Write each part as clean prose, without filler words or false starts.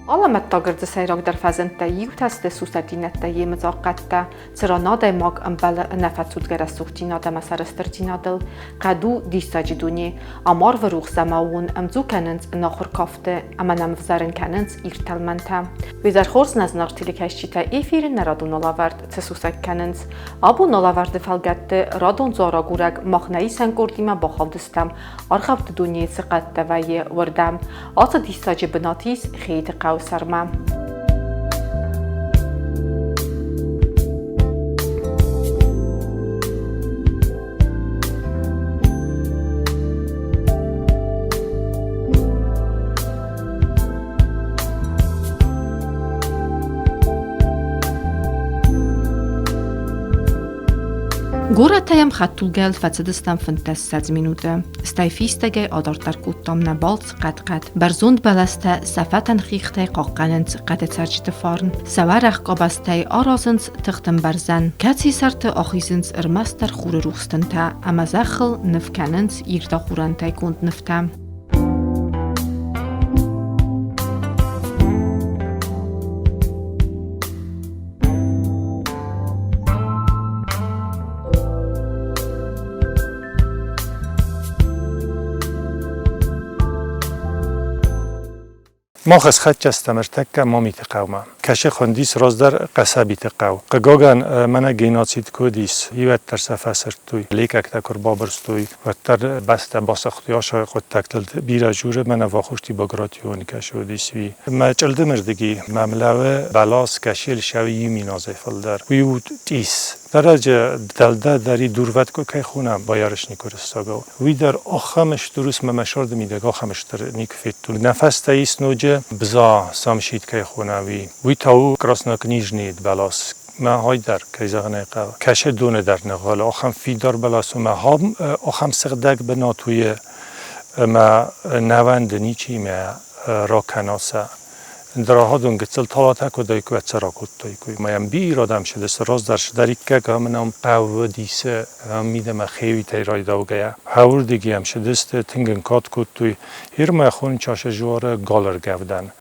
Alamet tagert sejrok der fezente juteste susetinette jemezaqette, ceranade mag ambele nefetsut geresuchtinade meseresterdinadel, kadu distajiduni, amar veruch zemaun amzukenens nachurkafte, amenem vzeren kenens irtelmente. Vizer horsnez nartilikescite efirin neradunolawert ce susek kenens, abu nolawerde felgette radon zoragureg machneisen kurdime bachavdestem, archavd dunye ciqette veje wardem, ata distaji benatis خیت قوسرمه. Գորաթայամ խատուլգել վացդստան ֆնտեսած մինուտը ստայֆիստեգե ադարտարկուտամնա բալց qat-qat բերզունդ բալաստա սաֆատան խիղթե qaqanınց qatեցարջտը ֆարն սավարախ qobastay arazınç tıxtın բերզան քացի սարտը ախիզınç ըրմաստար խուրերուխստնտա ամազախլ նվկանınç իրտա խուրantay կունդ նվտա ما خس خد جستمرتك ما ميتقاوما كشه خنديس رازدر قصبي تقاو قگاگن من گيناتسيد كوديس يوت تر سفسرتوي ليكك تكر بابرستوي وتر بست باسختياش قد تكتل بيرا جوره من واخوشتي باگراتيون كشوديس وي ما چلدمردگي مملوه بلاس كشيل شوي مينازفل در ويو تيس درجه دلده داری دورت کو که خونم بایرش نیکورستاگو وی در آخامش درست ممشارد میده آخامش در نیکفیتون نفس تاییس نوجه بزا سامشید که خونم وی تاو کراسناک نیجنید بلاس ما های در که زغنه قو کشه دونه در نغال آخام فیدار بلاس و ما هم آخام سقدک بنا توی ما نوند نیچی ما را کناسه درهادون گتل طالات کدای کو اتسرا کدای کو مایم بی ارادم شده سراز درش داری که همونم قو دیسه هم میدم خیلی تیرای داوگه هور دیگه هم شده است تنگن کات کد توی هر ما خون چاش جوار گالر گودن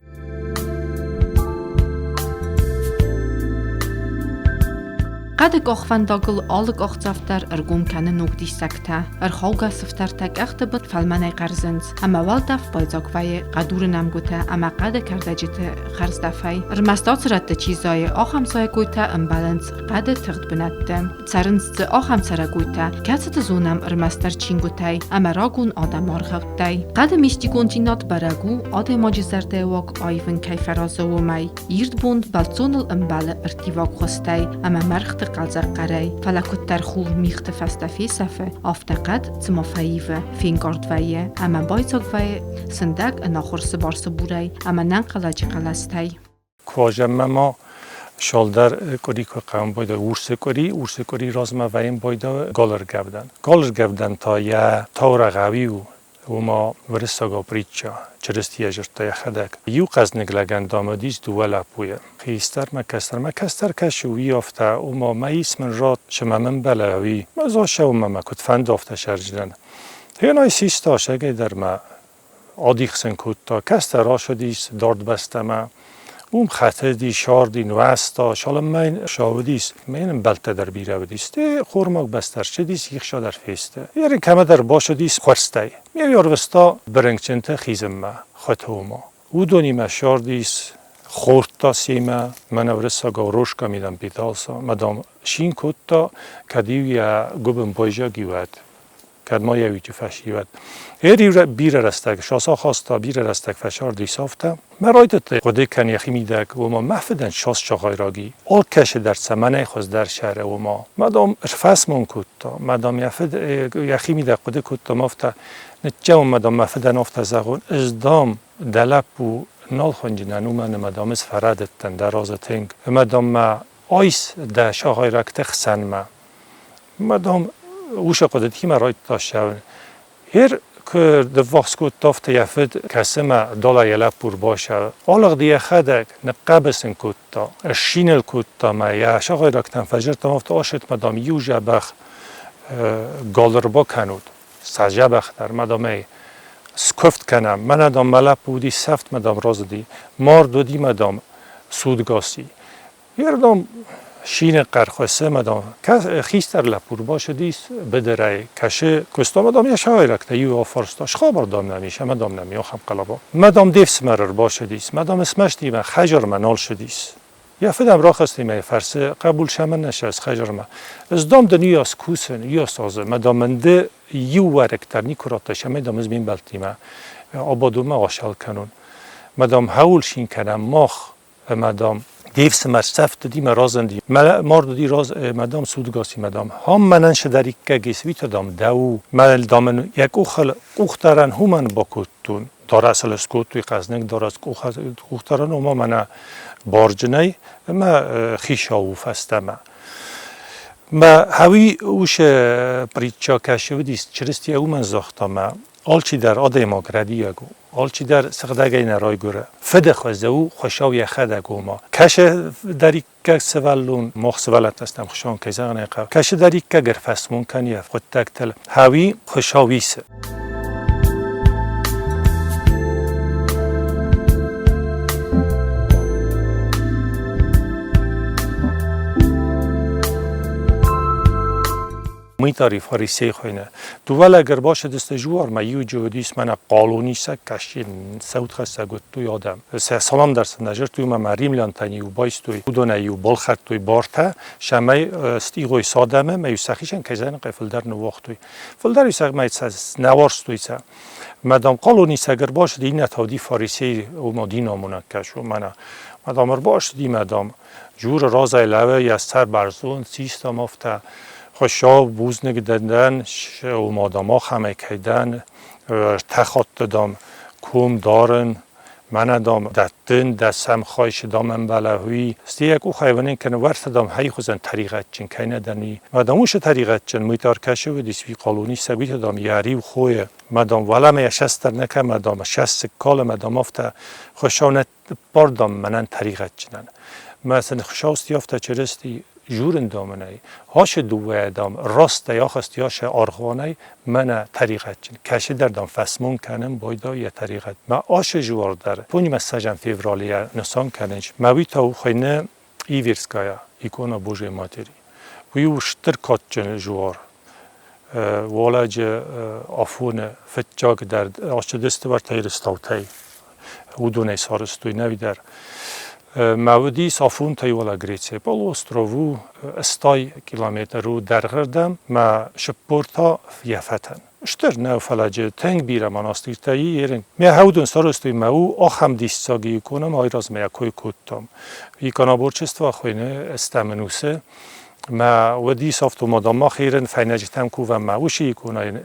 قد گاخونداگل آل گاخزافتر ارگوم کنه نوگدی سکته ارخوگا سفتر تک اختبت فلمنه قرزنز اما والدف بایزاگوی قدور نمگوته اما قد کرده جته خرز دفعی ارمستات رد چیزای آخم سای گویته امبالنس قد تغد بنده سرنز آخم سره گویته کسات زونم ارمستر چینگوته اما راگون آدم آرخوته قد میشتی گونجینات برگو آده ماجی زرده واگ آیون کیفرازو و می ایرد بوند بلزونل امبال ارتیواگ خسته اما مرخت قلزر قرای فلکت در خوب میخت فستفی صفه آفتقد زمافاییوه فینگارد ویه اما بایزاگ ویه سندگ ناخورس بارس بورای اما ننقلاجی قلستای کواجم ما شالدر کری که قوم باید ورس کری رازم ویم باید گالر گودن تا یه تاور غوی و ما ورستاگا پریچا چرستی اجرتای خدک یو قزنگ لگن دامادیز دولا پویه خیستر مکستر کشوی افته و ما مایس من راد شما من بلاوی مزاشه و ما کد فند افته شرجدن هنای سیستاش اگه در ما آدیخسن کد تا کستر را شدیس دارد بسته ما اون خطه دی شار دی نوستا شالا من شاودیست من بلته در بیره ودیست خورماک بستر شدیست یک شا در فیسته یعنی کمه در باشه دیست خورسته یار وستا برنگ چنته خیزم ما خطه ما او دونی ما شار دیست خورد تا سیمه من ورسا گا روشکا میدم بیدالسا مدام شین کد تا کدیوی گوبم بایجا گیوید کد ما یوی تو فشیوید هری بیره رستک شاسا خواستا بیره رستک فشار دیسافته مرایدت قده کن یخی میدک و ما محفدن شاس چاقای راگی آر کش در سمنه خواست در شهر و ما مدام ارفاس من کد تا مدام یخی میدک قده کد تا مفته نتجه و مدام محفدن افته زغون ازدام دلپ و نال خونجنن و من مدام از فردتن در رازتنگ مدام ما آیس در شاقای راگ تخسن ما مدام اوش قدرتی مرایت داشته هر که دواس کود تافت یفت کسیم دالا یلپ پور باشه آلق دیه خدک نقبسن کود تا شینل کود تا ما یا شاقای راکتن فجر تا مفت آشت مدام یو جبخ گالر با کنود سجبخ در مدام سکفت کنم من دام ملپ بودی سفت مدام راز دی مار دودی مدام سودگاسی یردم شین قرخوسته مدام خیستر لپور باشه دیس بدره کشه کستا مدام یه شایرکته یو آفرستاش خبر دام نمیشه مدام نمیاخم قلبا مدام دیفس مرر باشه دیس مدام اسمش دیمه خجر منال شدیس یا فدم راه خستیم فرس قبول شمن نشه از خجر ما از دام دنیاس کوسن یا سازه مدام منده یو ورکتر نیکراتش مدام از بین بلتیمه آبادومه آشال کنون مدام هول شین کنم ماخ مدام دیفس مرسفت دی مرازندی مارد دی راز مدام سودگاسی مدام هم منن شدری که گیسویت دام دو مل دامن یک اوخترن همن باکوتون داره اصل اسکوت توی قزنگ داره اوخترن و ما من بارجنی ما خیشا و فستم ما هوی اوش پریچا کشو دیست چرستی او من زاختم آلچی در آده ما گردی یکو آلچی در سقدگی نرای گوره فده خوزه او خوشاوی خدگو ما کشه داری که سوالون مخ سوالت هستم خوشان که زغنه قو کشه داری که گرفسمون کنی خود تکتل هاوی خوشاویسه می تعریف فارسی خوینه دوال اگر باشه دست جوار ما یو جودیس من قالونی سک کشین صوت خسته گفت توی آدم سلام درس نجر توی ما مریم لانتنی و بایست توی دونه و بالخرد توی بارته شمای استیغوی سادمه ما یو سخیشن که زن قفل در نواخت توی فل در یو سخ ما نوارس توی سه مدام قالونی سگر باشه دی نتادی فارسی و ما دی نامونه کشو من مدام باشه دی مدام جور رازای لوه یا سر برزون سیستم افته خوشا بوز نگدندن و ماداما خمه کیدن تخات دادم کوم دارن من دام دتن دستم خواهش دامن بلهوی ستی یک او خیوانین کنه ورث دام هی خوزن طریقت چین که ندنی ماداموش طریقت چین میتار کشه و دیسوی قالونی سبیت دام یاری و خوی مادام ولم یشستر نکه مادام شست کال مادام افته خوشانت باردام منن طریقت چینن مثلا خوشاوستی افته چرستی جورن دامنه هاش دوه دام راست یا خستیاش آرخوانه من طریقت چین کشی در دام فسمون کنم بایدا یه طریقت ما آش جوار در پونی مساجم فیورالیه نسان کننج موی تا خینه ای ویرسکایا ایکونا بوجه ماتری ویو شتر کات جن جوار والاج آفون فتجاگ در آش دست بر تیر استاوتی و دونه سارستوی نوی در مودی سافون تایوالا گریچه بالو استروو استای کیلومترو درگردم ما شپورتا یفتن شتر نه فلاج تنگ بیره مناستیر تایی یرن می هودون سارستوی مو آخم دیستاگی کنم آیراز میاکوی کودتم یکانا برچست و خوینه استمنوسه ما ودی سافت و مادام خیرن فینجتم کو و موشی کنه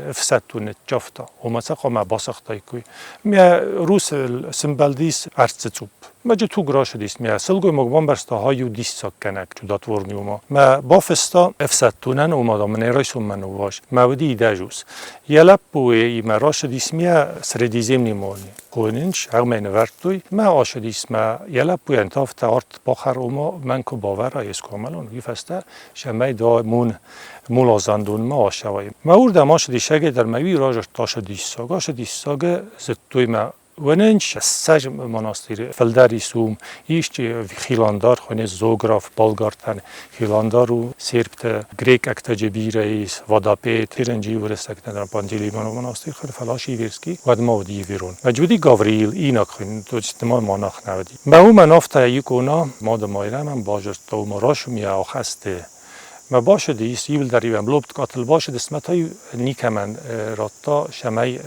افسدتون جفتا و مثلا ما باسختای کوی می روس سمبلدیس ارتسوب ما تو گراش دیست می سلگوی مگوان برستا هایو دیست سکنک جدات ورنیو ما بافستا افسدتونن و مادام نیرایسون منو واش ما ودی ایداجوس یلپ بوی ای مراش دیست می سردیزیم نیمونی قوننش اغمین ورتوی ما آش دیست ما یلپ بوی انتاف تا ارت باخر و ما من کو باور ایس کاملون فسته شمای دا مولازندون ما آشوایی ما ورده ماش دیشگه در موی راجش تاش دیساگاش دیساگه زدتوی ما وننش سج مناستیر فلدری سوم ایشتی خیلاندار خونه زوگراف بالگارتن خیلاندارو سرپت گریک اکتجبی رئیس وداپی تیرنجی ورستکتن در پانجیلی مناستیر خود فلاشی ویرسکی ود ما ودی ویرون مجودی گاوریل اینا خون تو اجتماع ماناخ نودی با او منافت یکونا ما دمایره من باجرت تو مراشو می آخسته ما باشه دیست یول دریوم لبت قاتل باشه دستمتای نیکمن راتا شمای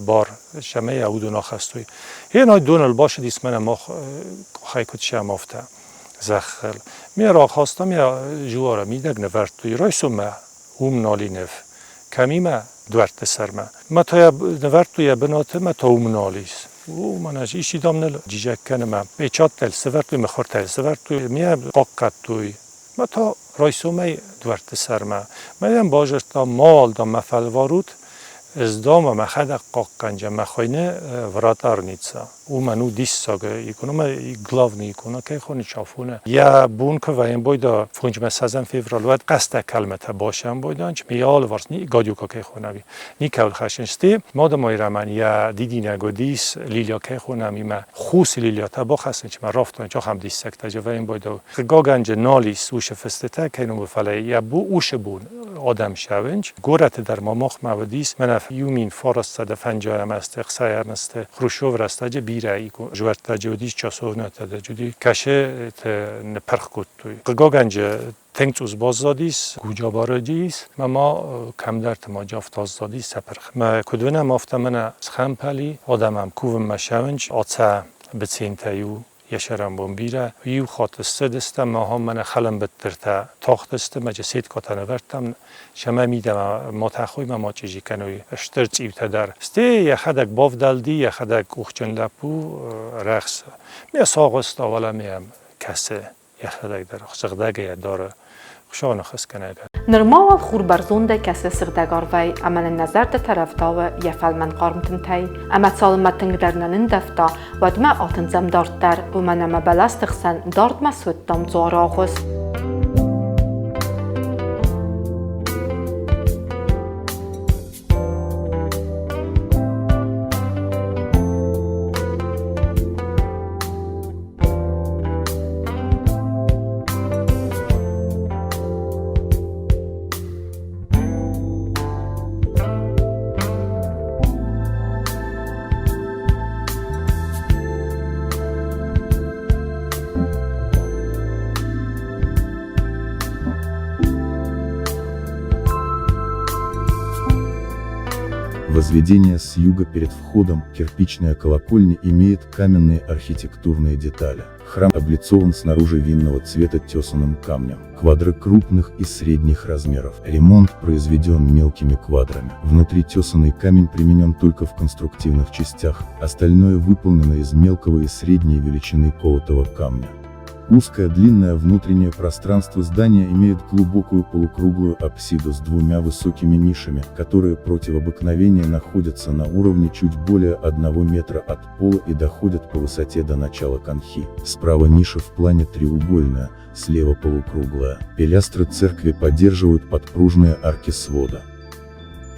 بار شمای اودونا خستوی هی نای دونل باشه دیست من ما خیلی کت شمافته زخل می را خواستم یا جواره می دگ نورد توی رایسو ما نالی نف کمی ما دورت سر ما تا نورد توی بناته ما تا نالیس او مناش ایشی دام نل جیجک کنه ما پیچات تل سورد توی مخور تل سورد توی می قاقت توی ما تا رایسومی دورت سرما من باجرت تا مال دا مفل وارود ازدام ما خد قاقنجه ما خوینه وراتار نیتسا او منو دیس ساگه یکونو ما گلاو نیکونو که خونی چافونه یا بون که ویم بایدا فونج ما سازن فیورال ود قصد کلمه تا باشم بایدان چه میال ورس نی گادیو که خونه بی نی کول خشنستی ماده مای رمان یا دیدی نگو دیس لیلیا که خونه می ما خوس لیلیا تا با خسن چه ما رفتن چه هم دیس سکت جا ویم بایدا گاگنج نالی سوش فستتا که نو بفله یا بو اوش بون آدم شونج گورت در مامخ مودیس منف یومین فارست ده فنجایم است اقصایر است خروشوف راست جه بیرایی کو جورت جودیش چاسونه تا جودی کشه ت نپرخ کود توی گاگنج تنگتوز بازدادیس گوجا باردیس ما کم در ما جافت زادی سپرخ ما کدوم مافت من خم پلی آدمم کوم مشونج آتا بتین تایو یشرم بومبیره یو خاطسته دستم ما هم من خلم بترتا تاخت است مجسید کاتن ورتم شما میدم ما تخوی ما چیزی کنوی اشترچ ایوت در ستی یا خدک باف دلدی یا خدک اوخچن لپو رخص می ساقست اولا میم کسه یا خدک در خسقدگه داره خشان خس کنه نرمال خور برزونده کسی سردگار وی اما نظر ده طرف داوه یا فلمن قارمتن تای اما سالمتنگ در ننن دفتا و دمه آتن زم دارد در و من اما بلاستخسن دارد مسود دام زوار آغوز. Возведение с юга перед входом, кирпичная колокольня имеет каменные архитектурные детали. Храм облицован снаружи винного цвета тесаным камнем. Квадры крупных и средних размеров. Ремонт произведен мелкими квадрами. Внутри тесаный камень применен только в конструктивных частях, остальное выполнено из мелкого и средней величины колотого камня. Узкое длинное внутреннее пространство здания имеет глубокую полукруглую апсиду с двумя высокими нишами, которые против обыкновения находятся на уровне чуть более 1 метра от пола и доходят по высоте до начала конхи. Справа ниша в плане треугольная, слева полукруглая. Пилястры церкви поддерживают подпружные арки свода.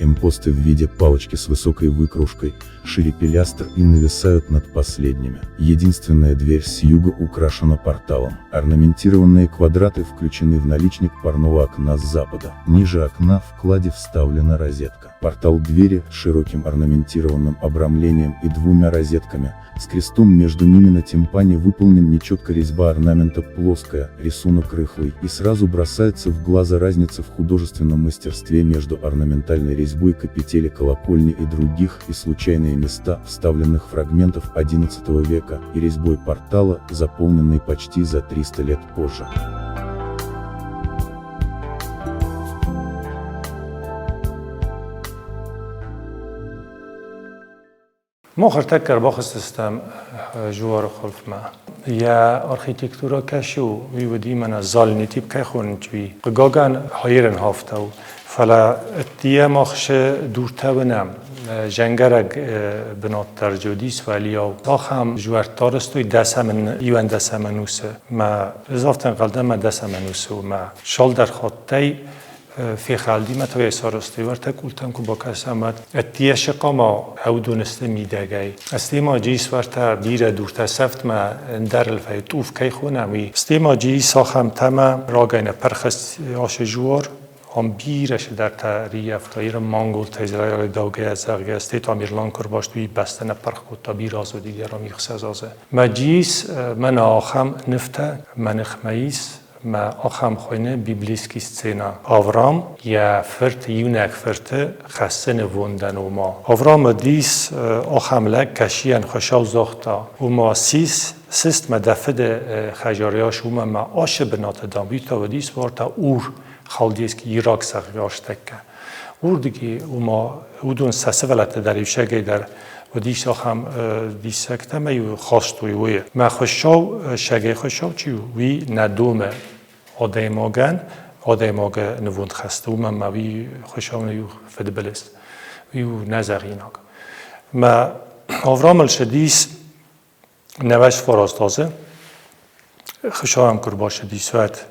Импосты в виде палочки с высокой выкружкой, шире пилястр и нависают над последними. Единственная дверь с юга украшена порталом. Орнаментированные квадраты включены в наличник парного окна с запада. Ниже окна в кладе вставлена розетка. Портал двери с широким орнаментированным обрамлением и 2 розетками, с крестом между ними на тимпане выполнен нечетко резьба орнамента плоская, рисунок рыхлый, и сразу бросается в глаза разница в художественном мастерстве между орнаментальной резьбой капители колокольни и других и случайные места вставленных фрагментов XI века и резьбой портала, заполненной почти за 300 лет позже. ما خرتکر باخست استم جوار خلف ما یا آرخیتکتورا کشو ویودی من زال نیتیب که خون چوی قگاگن هایرن هافتو فلا اتیه ماخش دورته بنم جنگرگ بنات ترجودیس ولی او آخم جوار تارستوی دسمن یوان دسمنوسه ما اضافتن قلدم ما دسمنوسه و ما شال در خاطی في خالدي ما توي سارستي ورتك قلتم كو باكاس امد اتيه شقما او دونسته ميداگاي استيما جيس ورتا بيره دورتا سفت ما در الفيتوف كي خونمي استيما جيس ساخم تما راگاينه پرخست آش جوار هم بیرش در تاریه افرایر مانگول تیزرای داوگه از اغیه استی تا میرلان کر باش توی بستن پرخ کود تا بیراز و دیگر را میخص ازازه مجیس من آخم نفته منخمهیس ما آخم خوینه بیبلیسکی سینا آورام یا فرت یونک فرت خسن وندن و ما آورام دیس آخم لک کشیان خوشاو زاختا و ما سیست مدفد خجاریاش و ما آش بنات دانبیتا و دیس وارتا اور خالدیس که ایراک سقیاش تکه اور دیگه و ما اودون سسه ولت دریوشه گی در و دیس آخم دیس سکته ما یو خواستوی وی ما خوشاو شگه خوشاو چیو وی ندومه آدماگن نوند خسته و من موی خوشاو نیو فدبلست ویو نزغیناک ما آورامل شدیس نوش فراستازه خشام کربا شدیسوت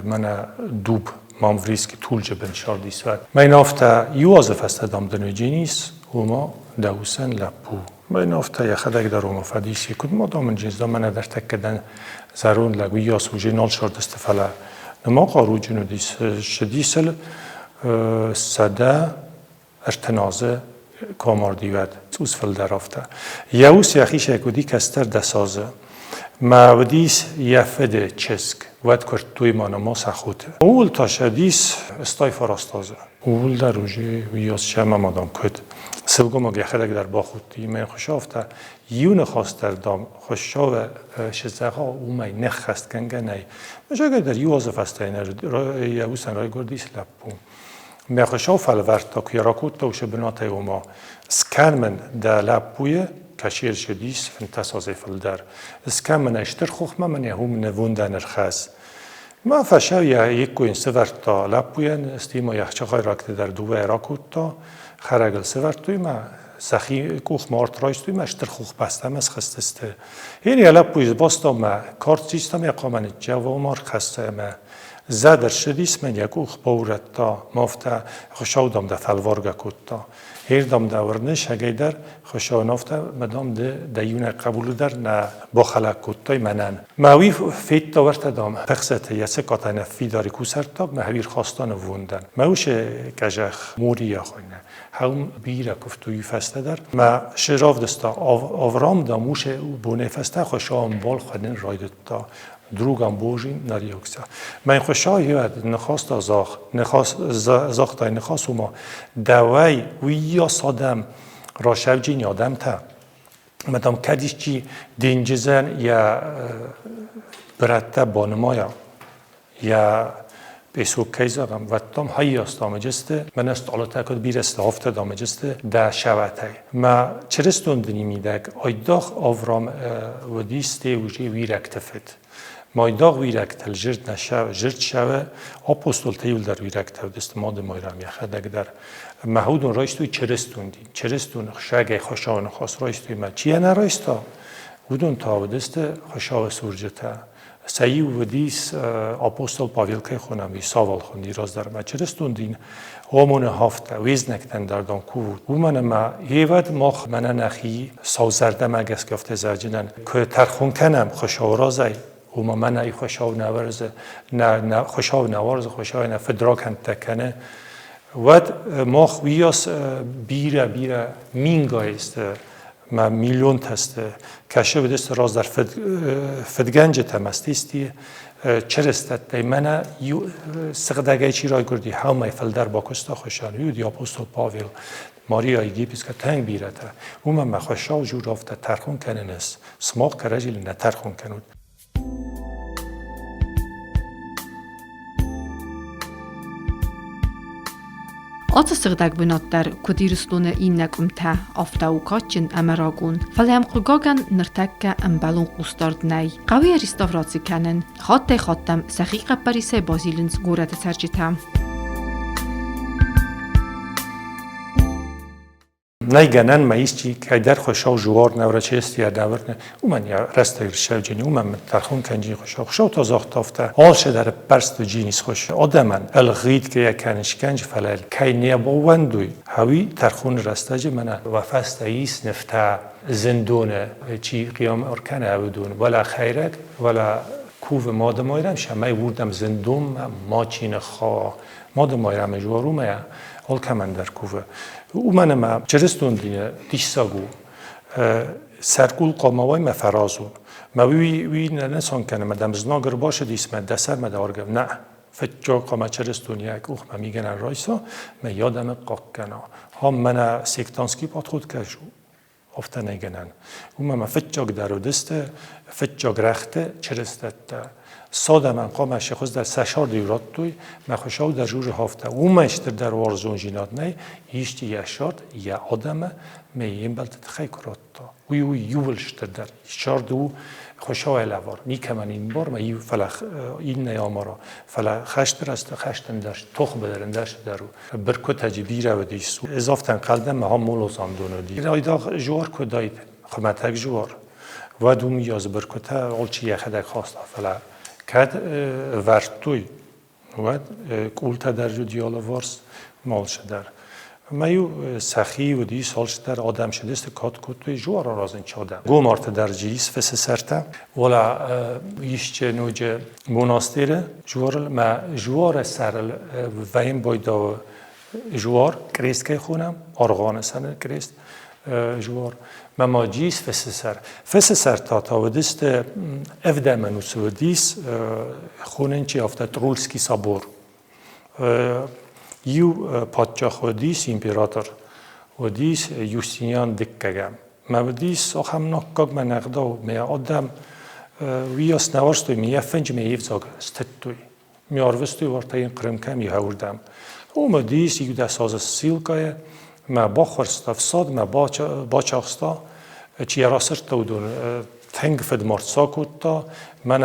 من دوب ماموریس که طول جبن شار دیسوت من افتا یوازف است دام دنوجینیس وما دوسن لپو من افتا یخدک در وما فدیسی کد ما دامن جنس دام من در تکدن زرون لگوی یا سوژه نال شارد استفاله نما قارو جنو دیس شدیسل سده ارتنازه کامار دیوید اوز فل در افتا یوس یخیش اکودی کستر دسازه ما ودیس یفده چسک ود کرد توی ما سخوته اول تا شدیس استای فراستازه اول در روژه ویاس شما مادام کد سلگو ما گخرک در باخودی من خوشافته یون خواست در دام خوشاو شزاقا اومای نخست کنگه نی مجاگه در یوازف است یوسن رای گردیس لپو من خوشاف الورد تا کیراکود تا وش بناته اوما سکرمن در لپویه کشیر شدیس فنتاسازه فلدر اسکم من اشتر خوخمه من یهوم نووندن ارخاز ما فشاو یک کوین سورت تا لپوین استیما یخچه خواهی راکت در دوه راکود تا خرگل سورت توی ما سخی کوخ مارت رایست توی ما اشتر خوخ بستم از خستسته هینی لپویز باستا ما کارت سیستم یقامن جواب مار خسته ما زدر شدیس من یکوخ باورد تا مافتا خوشاو دام ده فلوارگا کود تا هیر دام ده ورنش هگه در خوشاو نافتا مدام ده دیون قبول در نه با خلق کود تای منن ماوی فیت تا ورت دام پخصت یسه کاتا نفی داری کوسر تا مهویر خواستان ووندن ماوش کجخ موری یا خوینه هم بیره کفتوی فسته در ما شراف دستا آورام داموش بونه فسته خوشاو بال خودن رایدت تا دروغم بوجین نریوکسا من خوشایی ود نخواست زاخ نخواست زاخ تای نخواست ما دوای ویا صادم راشوجین یادم تا مدام کدیش چی دینجزن یا برته بانمایا یا بیسو کیزارم و تام هایی است دامجسته من استعالت کد بیرست هفته دامجسته ده شوته ما چرستون دنیمیدک ایداخ آورام و دیسته وجی ویرکتفت مایداغ ویرکتل جرد نشاو جرد شاوه آپوستول تیول در ویرکتل دست ماد مایرام یخدک در مهودون رایستوی چرستون دین چرستون شاگه خوشاو نخواست رایستوی ما چیه نرایستا ودون تا دست خوشاو سورجتا سعی و دیس آپوستول پاویل که خونم وی ساوال خوندی راز در ما چرستون دین همون هفته ویز نکتن در دان کود و من ما هیود ماخ من نخی سازرده مگس گفته زرجنن که ترخون کنم خوشاو رازای و ما من ای خوشاو نورزه نه خوشاو نورزه خوشاو نه فدراکن تکنه ود ماخ ویاس بیره مینگای است ما میلیون تست کشه بدست راز در فدگنج تمستیستی چرستت دی من یو سقدگه چی رای گردی همه فلدر با کستا خوشان یود یا پوستو پاویل ماریا ایگیپیس که تنگ بیرته و من خوشاو جور رفته ترخون کنن است سماق کرجیل نه ترخون کنود آت سردگ بنات در کدیرستون این نکم تا آفتا و کاتچن امراگون فلهم خگاگن نرتک امبالون قوستارد نی قوی ریستافراتی کنن خاتم سخیق پریسه بازیلنز گورد سرجیتم نایگنن مایستی که در خوشاو جوار نوره چیستی داورن و من یا رست گرشاو جنی و من ترخون کنجی خوشاو تازاخ تافته آلش در برست جینیس خوش آدمان الغید که یکنش کنج فلال کی نیابوندوی هوی ترخون رستاج من و فست ایس نفته زندونه چی قیام ارکان عبدون ولا خیرک ولا کوف ماده مایرم شمای وردم زندوم ما چین خوا ماده مایرم جوارو میا ال کمن در کوفه او من ما چرستون دیش ساگو سرکول قاموای مفرازو ما وی نسان کنه مدام زناگر باشه دیس من دسر مدارگم نه فجا قام چرستون یک اوخ ما میگن رایسا ما یادم قاق کنا هم من سیکتانسکی پات خود کشو افته نگنن او ما فجا درو دسته فجا رخته چرستت ساده من قامش خود در سشار دیورات توی مخشاو در جور هفته او مشتر در وارزون جینات نه ایشتی یشارد یا آدمه مییم بلت خی کرات تا وی یولشتر در شارد او خوشاو الوار میکمن این بار ما یو فلخ این نیامارا فلخ خشتر است خشتن درش توخ بدرن درش درو برکو تجبیره و دیسو اضافتن قلدم ما هم مولوزان دونو دی ایدا جوار کداید خمتک جوار و دوم یاز برکوته اولچی یخدک خواسته فلا کد ورتوی و کولتا در جو دیال وارس مالش در میو سخی و دی سالش در آدم شده است کات کتوی جوار رازن چاده گو مارت در جیس فس سرته ولا ایشچه نوجه مناستیره جوار ما جوار سر ویم بایدا جوار کریست که خونم آرغان سن کریست جوار ما جیس فس سر تا و دست افده منوس و دیس خونن چی افته ترولسکی سابور یو پادشاه و دیس امپراتور و دیس یوستینیان دکگم ما دیس آخم نکگ من نقدا می آدم ویاس نوارستوی می فنج می یفزاگ استتوی می آروستوی ورتاین قرم کمی هوردم او دیس یو دست از سیلکای ما باخورستاف صاد ما باچاخستا چی راسر تودون تنگ فد مرتسا کتا من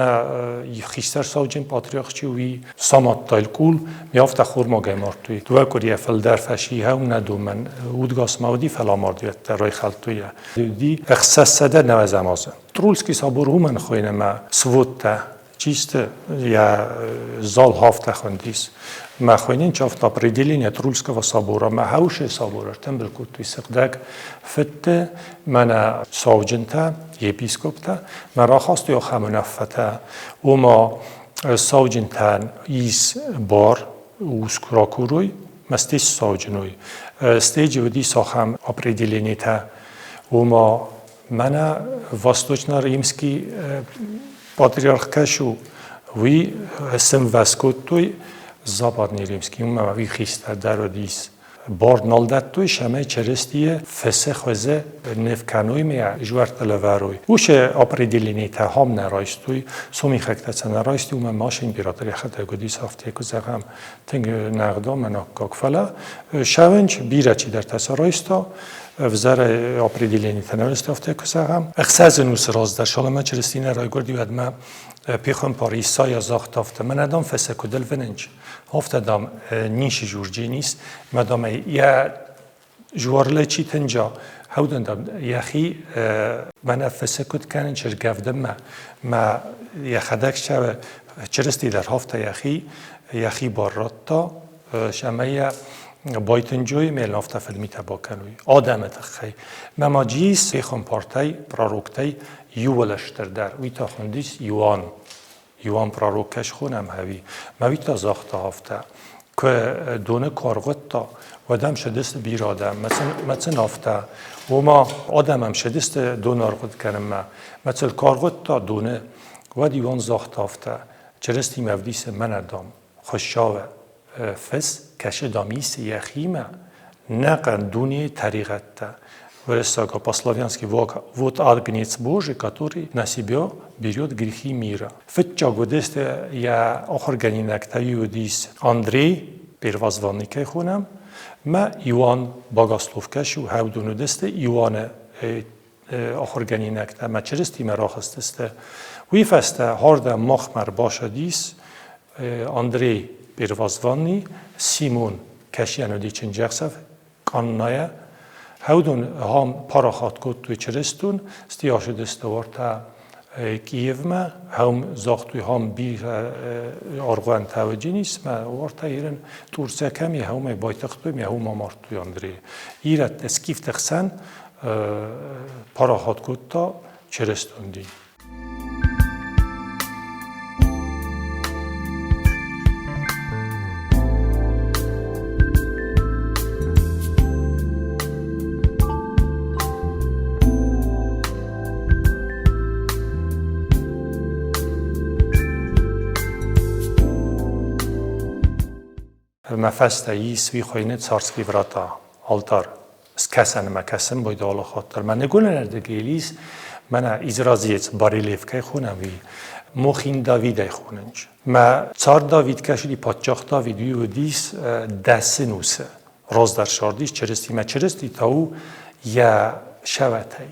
خیستر ساوجین پاتریاخ چی وی سامات تایل کول میافت خور ما گیمارتوی دو کوریه فل در فشی هم ندو من اودگاس مودی فلا ماردیت در رای خلطویه دی اخصاص سده نوزمازه ترولسکی سابور هم من خوینه ما سووته چیست یا زال هفته خوندیس ما خوینین چافت اپریدیلین ترولسکا و سابورا ما هوش سابورا تنبل کتوی سقدک فت من ساوجنتا یپیسکوپتا ما را خواست یا خمنفته و ما ساوجنتا ایس بار اوسکراکوروی مستیس ساوجنوی استیج ودی ساخم اپریدیلینیتا و ما من واستوچنا ریمسکی پاتریارخ کشو وی سم واسکوتوی زابادنی ریمسکی اون وی خیستر در و دیس بار نالدت توی شمه چرستیه فسه خوزه نفکنوی میا جوار تلواروی وش اپریدیلینی تا هم نرایستوی سومی خکتت نرایستی و ماش امپراتوری خطه گودی سافتی که زغم تنگ نقدا مناکاک فلا شونج بیره چی در تسرایستا وزار اپریدیلینی تنرست افته که زغم اخساز نوس راز در شالما چرستینه رای گردی و ادما پیخون پاریسا یا زاخت افته من ادام فسه کدل وننج افته دام نیش جورجی نیست مدام یا جوارله چی تنجا هودن دام یخی من فسه کد کنن چر گفدم ما یخدک شو چرستی در هفته یخی باراتا شمه بایتنجوی میلافته فیلمی تباکنوی آدم تخی ما جیس پیخون پارتای پراروکتای یولشتر در وی تا خوندیس یوان پراروکش خونم هوی ما وی تا زاخته هفته که دونه کارگوت تا و دم شدست بیرادم مثل هفته و ما آدم هم شدست دونه رگوت کنم مثل کارگوت تا دونه و دیوان زاخته هفته چرستی مودیس من ادام خوششاوه فس کشه دامیس یخیمه نقن دونی طریقت تا Вырастака по-славянски вот агнец Божий, который на себя берет грехи мира. Фетча годесте я охорганинак таюдис Андрей, первозванный кайхунам, ма Иоанн Богословкашу хавдуну десте Иоанна охорганинак та ма черести мерахастесте. Уифасте харда махмар башадис Андрей первозванный, Симон кашиану диченджаксав канная هودون هم پاراخات کد توی چرستون استیاش دستوارتا کیف ما هم زاختوی هم بی آرگوان توجه نیست ما وارتا ایران تورسه کمی هم بایتختوی می هم آمارتوی اندری ایرت اسکیف تخسن پاراخات کد تا چرستون دی مفسته ای سوی خوینه царский врата алтар скасане макасем باید الله خاطر من نگونه نردگیلیس من ایزرازیت باریلیف که خونم وی مخین داوید خوننج ما چار داوید کشیدی پادشاه داوید و دیس دست نوسه راز در شاردیش چرستی ما چرستی تا او یا شوته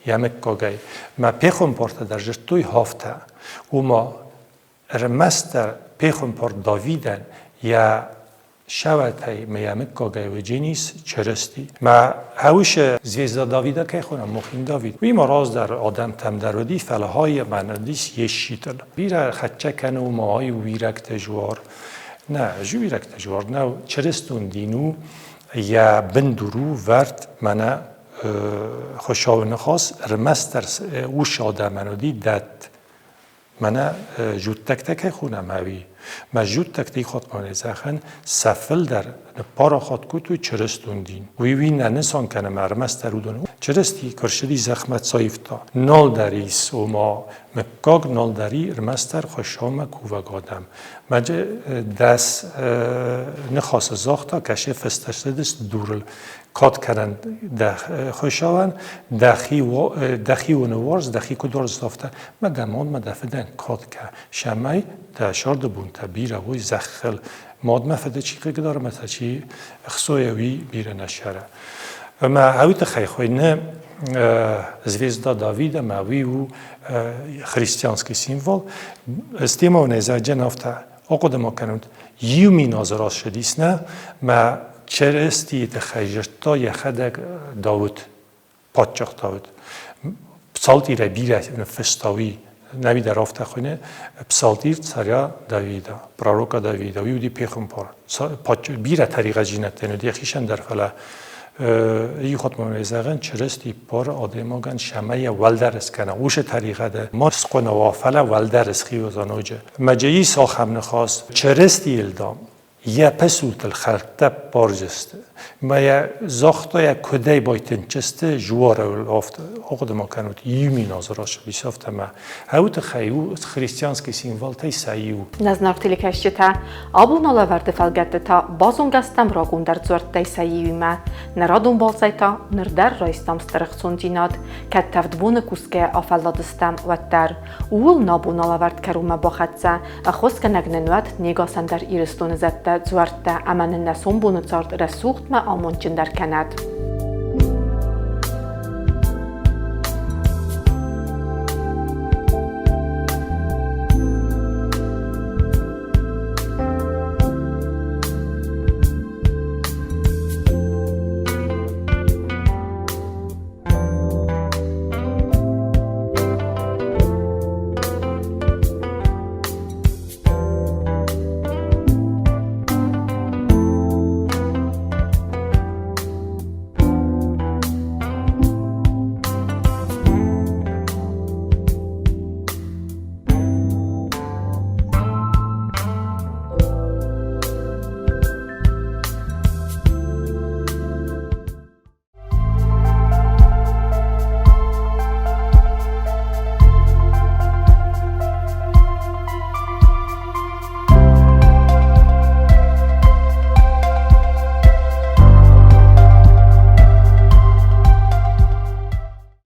یا مکاگی ما پیخون پارت در جرتوی هفته و ما رمستر پیخون پارت داویدن یا شوته ما مکاگی و جنیس چرستی ما هوش زویزدا داویده که خونم مخین داوید وی ما راز در آدم تم در ودی فلهای من دیس یه شیتل بیره خچه کنه و ماهای ویرک تجوار نه جو ویرک تجوار نه چرستون دینو یا بندرو ورد من خوشاو نخواست رمستر او شاده منو دی داد من جود تک تک خونم هوی ما جود تک تک خود کنه زخن سفل در پارا خود کتو چرستون دین وی نه نسان کنه مرمستر رو دونو چرستی کرشدی زخمت سایفتا نال دریس و ما مکاگ نال دری رمستر خوشام کووگادم مجه دست نخواست زاختا کشه فستشته دست دورل کات کردن خوشاون دخی و نوارز دخی کدارز دافته ما گمان ما دفدن کات که شمعی ده شارد بون تا بیره وی زخل ماد مفده چی که داره مثلا چی خصویوی بیره نشره ما هاویت خیخوی نه زویزدا داوید ما وی و خریستیانسکی سیمبول استیما و نزاجه نافته آقا ما کنند یومی نازراز شدیس نه ما چرستی تخیجرتا یخده داود پادشاه داود پسالتی را بیره فستاوی نمی در رفته خونه پسالتی سریا داویدا پراروکا داویدا ویودی پیخم پر بیره طریقه جینت نودی خیشن در فلا ای خود ممیزگن چرستی پر آدماگن شمعی ولدرس کنه اوش طریقه ده مارس قنا وافله ولدرس خیو زانوجه مجایی ساخم نخواست چرستی الدام یا پسوت الخلطه بارجسته ما یا زاختا یا کدی بایتن چسته جواره الافت آقا ما کنود یومی نازراش بیشافت ما هاوت خیو خریستیانسکی سیمبول تای سایو Назнартили кащета, абунола варте фалгеттета, базунгастам рагундер зуартай сайиума, нарадун болсайта, нердер райстам старыхцундинад, каттавдбуны куске афалладыстам ваттар, уул набунола варт карума бахатса, ахоска нагненуат негасандер иристунезетте зуарте, аманен насумбуны царт ресухтма амончиндер кенет.